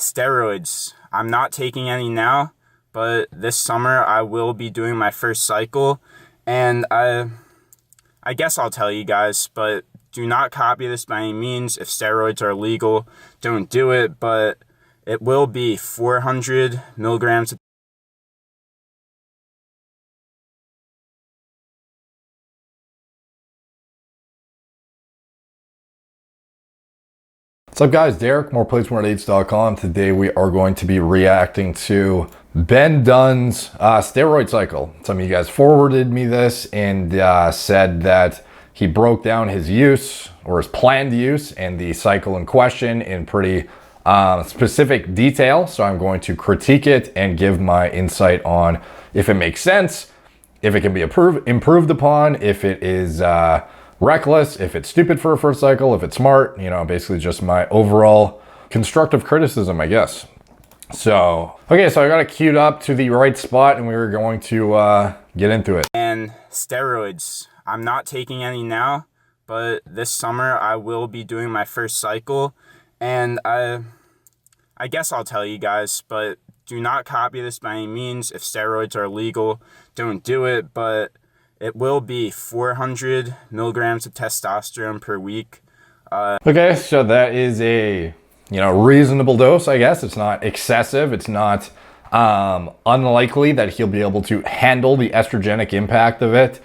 steroids. I'm not taking any now, but this summer I will be doing my first cycle, and I guess I'll tell you guys, but do not copy this by any means. If steroids are legal, don't do it, but it will be 400 milligrams. What's up guys, Derek, moreplates.com. Today we are going to be reacting to Ben Dunn's steroid cycle. Some of you guys forwarded me this and said that he broke down his use or his planned use and the cycle in question in pretty specific detail. So I'm going to critique it and give my insight on if it makes sense, if it can be improved upon, if it is reckless, if it's stupid for a first cycle, if it's smart, you know, basically just my overall constructive criticism, I guess. So, okay, so I got it queued up to the right spot and we were going to get into it. And steroids. I'm not taking any now, but this summer I will be doing my first cycle, and I guess I'll tell you guys, but do not copy this by any means. If steroids are legal, don't do it, but it will be 400 milligrams of testosterone per week. Okay, so that is a, reasonable dose, I guess. It's not excessive. It's not unlikely that he'll be able to handle the estrogenic impact of it,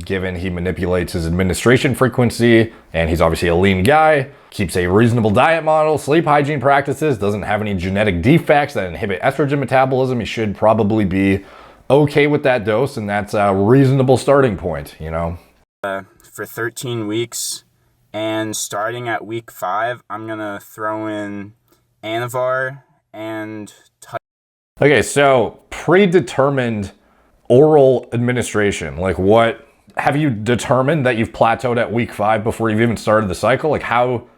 given he manipulates his administration frequency, and he's obviously a lean guy, keeps a reasonable diet model, sleep hygiene practices, doesn't have any genetic defects that inhibit estrogen metabolism. He should probably be okay with that dose, and that's a reasonable starting point, For 13 weeks, and starting at week 5, I'm gonna throw in Anavar and Okay, so predetermined oral administration, like what have you determined that you've plateaued at week 5 before you've even started the cycle? Like how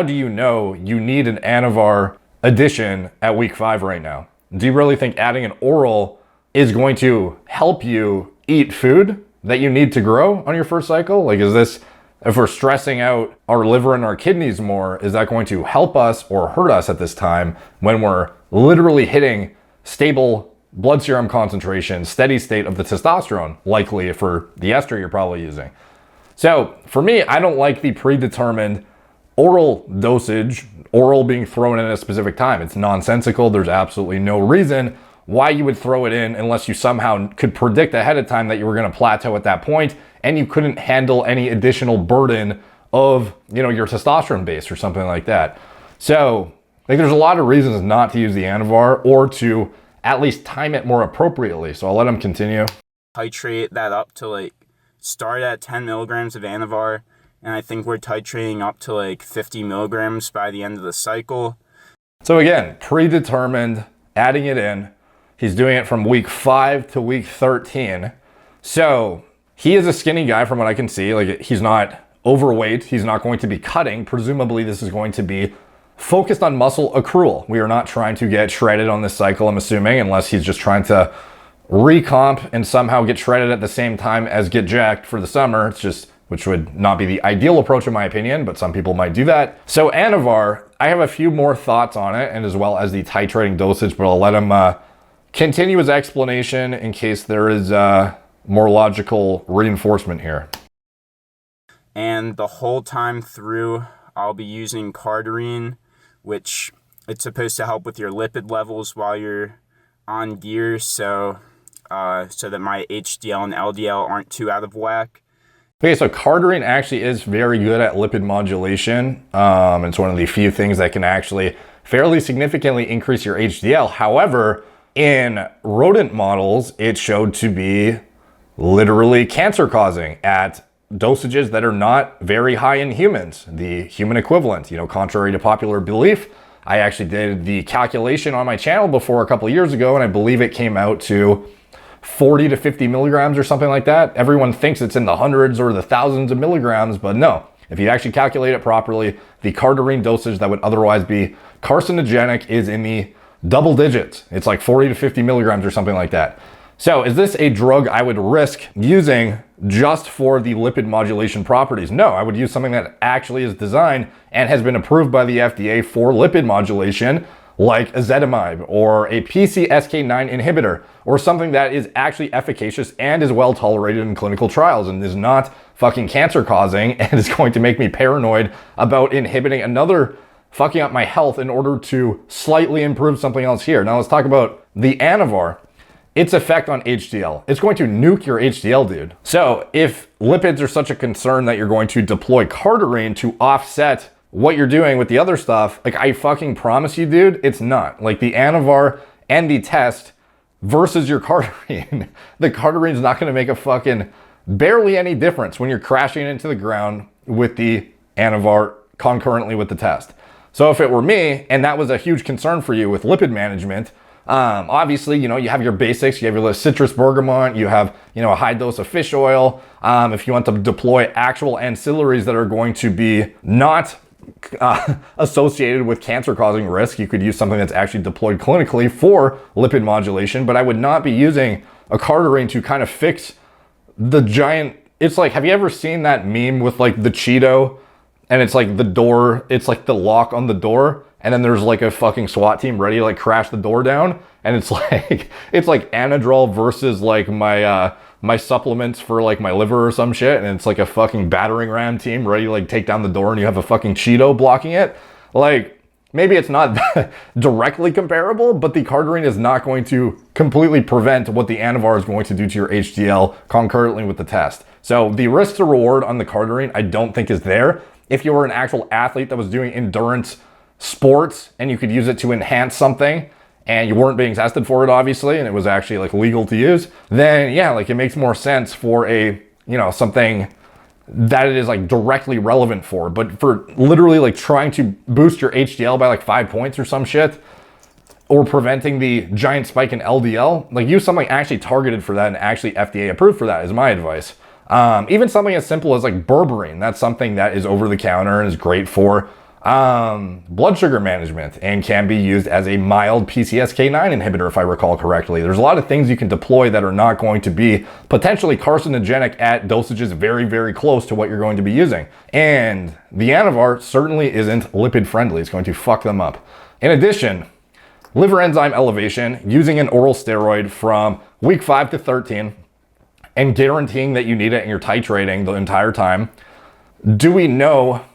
do you know you need an Anavar addition at week 5 right now? Do you really think adding an oral is going to help you eat food that you need to grow on your first cycle? Like, is this, if we're stressing out our liver and our kidneys more, is that going to help us or hurt us at this time when we're literally hitting stable blood serum concentration, steady state of the testosterone, likely for the ester you're probably using? So for me, I don't like the predetermined oral dosage, oral being thrown in at a specific time. It's nonsensical. There's absolutely no reason why you would throw it in unless you somehow could predict ahead of time that you were going to plateau at that point and you couldn't handle any additional burden of, your testosterone base or something like that. So, there's a lot of reasons not to use the Anavar or to at least time it more appropriately. So I'll let him continue. Titrate that up to start at 10 milligrams of Anavar, and I think we're titrating up to 50 milligrams by the end of the cycle. So again, predetermined, adding it in. He's doing it from week 5 to week 13. So he is a skinny guy from what I can see. He's not overweight. He's not going to be cutting. Presumably this is going to be focused on muscle accrual. We are not trying to get shredded on this cycle, I'm assuming, unless he's just trying to recomp and somehow get shredded at the same time as get jacked for the summer. It's just, which would not be the ideal approach in my opinion, but some people might do that. So Anavar, I have a few more thoughts on it, and as well as the titrating dosage, but I'll let him continue his explanation in case there is more logical reinforcement here. And the whole time through, I'll be using Cardarine, which it's supposed to help with your lipid levels while you're on gear, so that my HDL and LDL aren't too out of whack. Okay, so Cardarine actually is very good at lipid modulation. It's one of the few things that can actually fairly significantly increase your HDL. However, in rodent models, it showed to be literally cancer causing at dosages that are not very high in humans, the human equivalent, contrary to popular belief. I actually did the calculation on my channel before a couple of years ago, and I believe it came out to 40 to 50 milligrams or something like that. Everyone thinks it's in the hundreds or the thousands of milligrams, but no. If you actually calculate it properly, the Cardarine dosage that would otherwise be carcinogenic is in the double digits. It's 40 to 50 milligrams or something like that. So is this a drug I would risk using just for the lipid modulation properties? No, I would use something that actually is designed and has been approved by the FDA for lipid modulation, like ezetimibe or a PCSK9 inhibitor, or something that is actually efficacious and is well tolerated in clinical trials and is not fucking cancer causing and is going to make me paranoid about inhibiting another fucking up my health in order to slightly improve something else here. Now let's talk about the Anavar. Its effect on HDL. It's going to nuke your HDL, dude. So if lipids are such a concern that you're going to deploy Cardarine to offset what you're doing with the other stuff, like I fucking promise you, dude, it's not. Like the Anavar and the test versus your Cardarine, the Cardarine is not going to make a fucking barely any difference when you're crashing into the ground with the Anavar concurrently with the test. So if it were me, and that was a huge concern for you with lipid management, obviously, you know, you have your basics, you have your citrus bergamot, you have, you know, a high dose of fish oil. If you want to deploy actual ancillaries that are going to be not associated with cancer causing risk, you could use something that's actually deployed clinically for lipid modulation, but I would not be using a Cardarine to kind of fix the giant, it's like, have you ever seen that meme with like the Cheeto and it's like the door, it's like the lock on the door, and then there's like a fucking SWAT team ready to like crash the door down, and it's like Anadrol versus like my supplements for like my liver or some shit, and it's like a fucking battering ram team ready to like take down the door, and you have a fucking Cheeto blocking it. Like, maybe it's not directly comparable, but the Cardarine is not going to completely prevent what the Anavar is going to do to your HDL concurrently with the test. So the risk to reward on the Cardarine, I don't think is there. If you were an actual athlete that was doing endurance sports and you could use it to enhance something and you weren't being tested for it, obviously, and it was actually like legal to use, then yeah, like it makes more sense for a, you know, something that it is like directly relevant for. But for literally like trying to boost your HDL by like 5 points or some shit, or preventing the giant spike in LDL, like use something actually targeted for that and actually FDA approved for that is my advice. Even something as simple as like berberine, that's something that is over the counter and is great for blood sugar management and can be used as a mild PCSK9 inhibitor, if I recall correctly. There's a lot of things you can deploy that are not going to be potentially carcinogenic at dosages very, very close to what you're going to be using. And the Anavar certainly isn't lipid friendly. It's going to fuck them up. In addition, liver enzyme elevation using an oral steroid from week 5 to 13 and guaranteeing that you need it and you're titrating the entire time. Do we know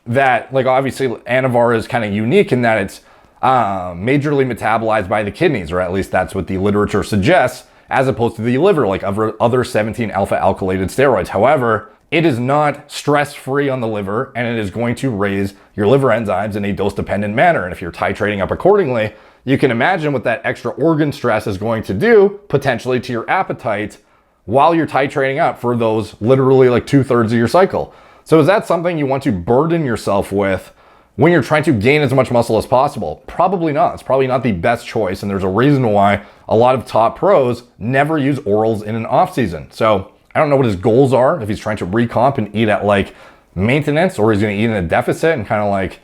that, like, obviously Anavar is kind of unique in that it's majorly metabolized by the kidneys, or at least that's what the literature suggests, as opposed to the liver, like other 17 alpha alkylated steroids. However, it is not stress-free on the liver, and it is going to raise your liver enzymes in a dose-dependent manner. And if you're titrating up accordingly, you can imagine what that extra organ stress is going to do potentially to your appetite while you're titrating up for those literally like 2/3 of your cycle. So is that something you want to burden yourself with when you're trying to gain as much muscle as possible? Probably not. It's probably not the best choice. And there's a reason why a lot of top pros never use orals in an off season. So I don't know what his goals are, if he's trying to recomp and eat at like maintenance, or he's going to eat in a deficit and kind of like,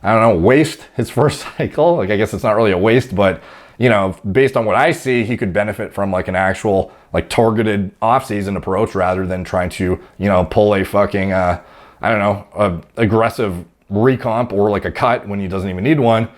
I don't know, waste his first cycle. Like, I guess it's not really a waste, but you know, based on what I see, he could benefit from like an actual like targeted off-season approach rather than trying to, you know, pull a fucking, I don't know, a aggressive recomp or like a cut when he doesn't even need one.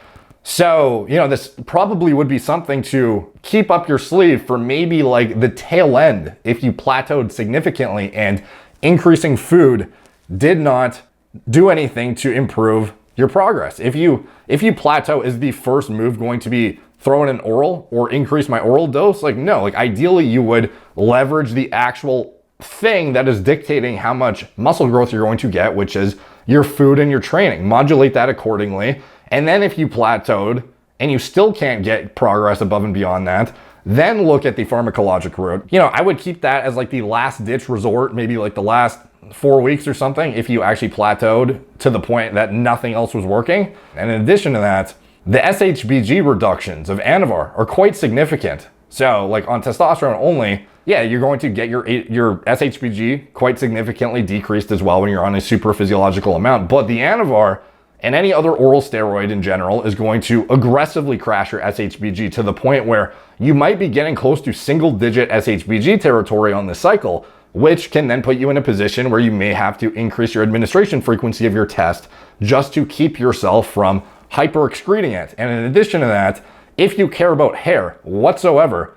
So, you know, this probably would be something to keep up your sleeve for maybe like the tail end if you plateaued significantly and increasing food did not do anything to improve your progress. If you plateau, is the first move going to be throw in an oral or increase my oral dose? Like, no, like ideally you would leverage the actual thing that is dictating how much muscle growth you're going to get, which is your food and your training. Modulate that accordingly. And then if you plateaued and you still can't get progress above and beyond that, then look at the pharmacologic route. You know, I would keep that as like the last ditch resort, maybe like the last 4 weeks or something, if you actually plateaued to the point that nothing else was working. And in addition to that, the SHBG reductions of Anavar are quite significant. So like on testosterone only, yeah, you're going to get your SHBG quite significantly decreased as well when you're on a super physiological amount. But the Anavar and any other oral steroid in general is going to aggressively crash your SHBG to the point where you might be getting close to single-digit SHBG territory on this cycle, which can then put you in a position where you may have to increase your administration frequency of your test just to keep yourself from hyper-excreting it. And in addition to that, if you care about hair whatsoever,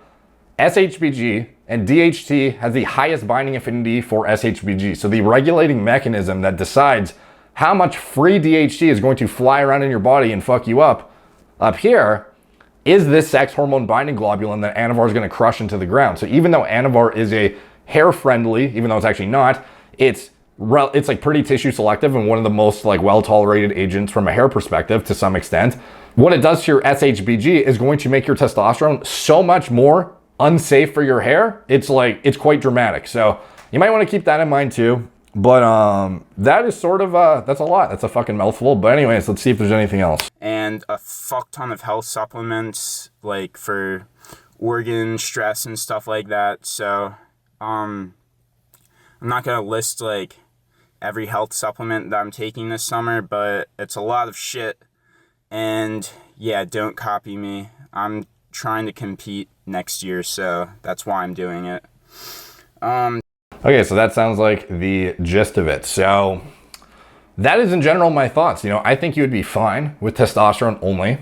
SHBG and DHT has the highest binding affinity for SHBG. So the regulating mechanism that decides how much free DHT is going to fly around in your body and fuck you up here is this sex hormone binding globulin that Anavar is going to crush into the ground. So even though Anavar is a hair friendly, even though it's actually not, it's like pretty tissue selective and one of the most like well tolerated agents from a hair perspective to some extent. What it does to your SHBG is going to make your testosterone so much more unsafe for your hair. It's quite dramatic. So you might want to keep that in mind too. But that is sort of that's a lot. That's a fucking mouthful. But anyways, let's see if there's anything else. And a fuck ton of health supplements like for organ stress and stuff like that. So I'm not gonna list like every health supplement that I'm taking this summer, but it's a lot of shit. And yeah, don't copy me. I'm trying to compete next year, so that's why I'm doing it. Okay, so that sounds like the gist of it. So that is in general my thoughts. I think you would be fine with testosterone only.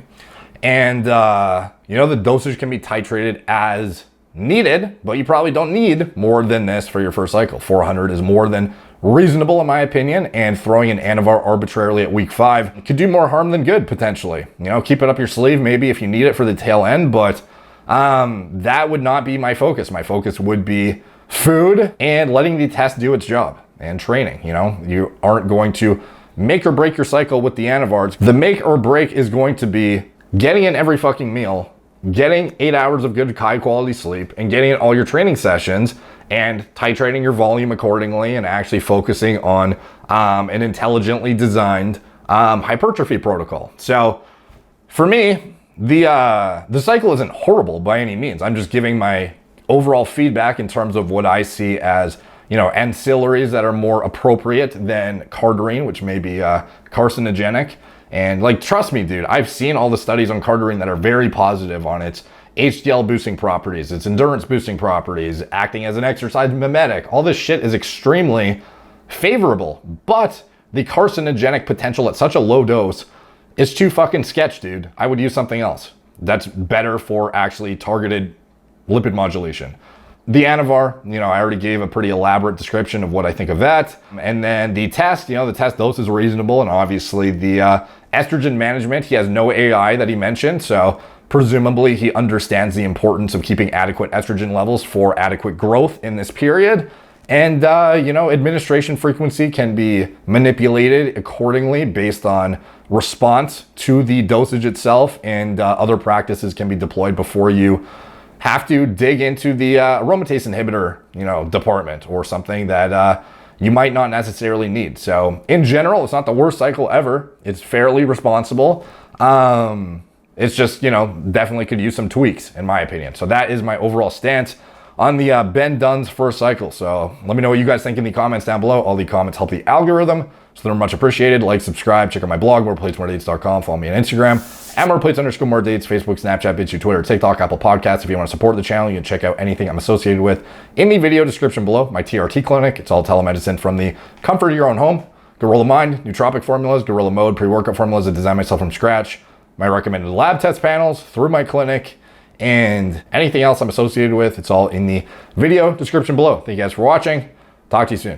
And, the dosage can be titrated as needed, but you probably don't need more than this for your first cycle. 400 is more than reasonable in my opinion, and throwing an Anavar arbitrarily at week 5 could do more harm than good potentially. Keep it up your sleeve maybe if you need it for the tail end, but that would not be my focus. My focus would be food and letting the test do its job and training. You aren't going to make or break your cycle with the Anavars. The make or break is going to be getting in every fucking meal, getting 8 hours of good high quality sleep, and getting in all your training sessions and titrating your volume accordingly and actually focusing on an intelligently designed hypertrophy protocol. So for me, the cycle isn't horrible by any means. I'm just giving my overall feedback in terms of what I see as ancillaries that are more appropriate than Cardarine, which may be carcinogenic. And trust me, dude, I've seen all the studies on Cardarine that are very positive on its HDL boosting properties, its endurance boosting properties, acting as an exercise mimetic. All this shit is extremely favorable, but the carcinogenic potential at such a low dose is too fucking sketch, dude. I would use something else that's better for actually targeted lipid modulation. The Anavar, I already gave a pretty elaborate description of what I think of that. And then the test, the test dose is reasonable. And obviously the estrogen management, he has no AI that he mentioned. So presumably he understands the importance of keeping adequate estrogen levels for adequate growth in this period. And, administration frequency can be manipulated accordingly based on response to the dosage itself, and other practices can be deployed before you have to dig into the aromatase inhibitor, department or something that you might not necessarily need. So in general, it's not the worst cycle ever. It's fairly responsible. It's just, definitely could use some tweaks in my opinion. So that is my overall stance on the Ben Dunn's first cycle. So let me know what you guys think in the comments down below. All the comments help the algorithm, so they're much appreciated. Like, subscribe, check out my blog, moreplates.com. Follow me on Instagram at moreplates_moredates, Facebook, Snapchat, BitChute, Twitter, TikTok, Apple Podcasts. If you want to support the channel, you can check out anything I'm associated with in the video description below. My TRT clinic, it's all telemedicine from the comfort of your own home. Gorilla Mind, nootropic formulas, Gorilla Mode, pre-workout formulas that design myself from scratch. My recommended lab test panels through my clinic, and anything else I'm associated with, it's all in the video description below. Thank you guys for watching. Talk to you soon.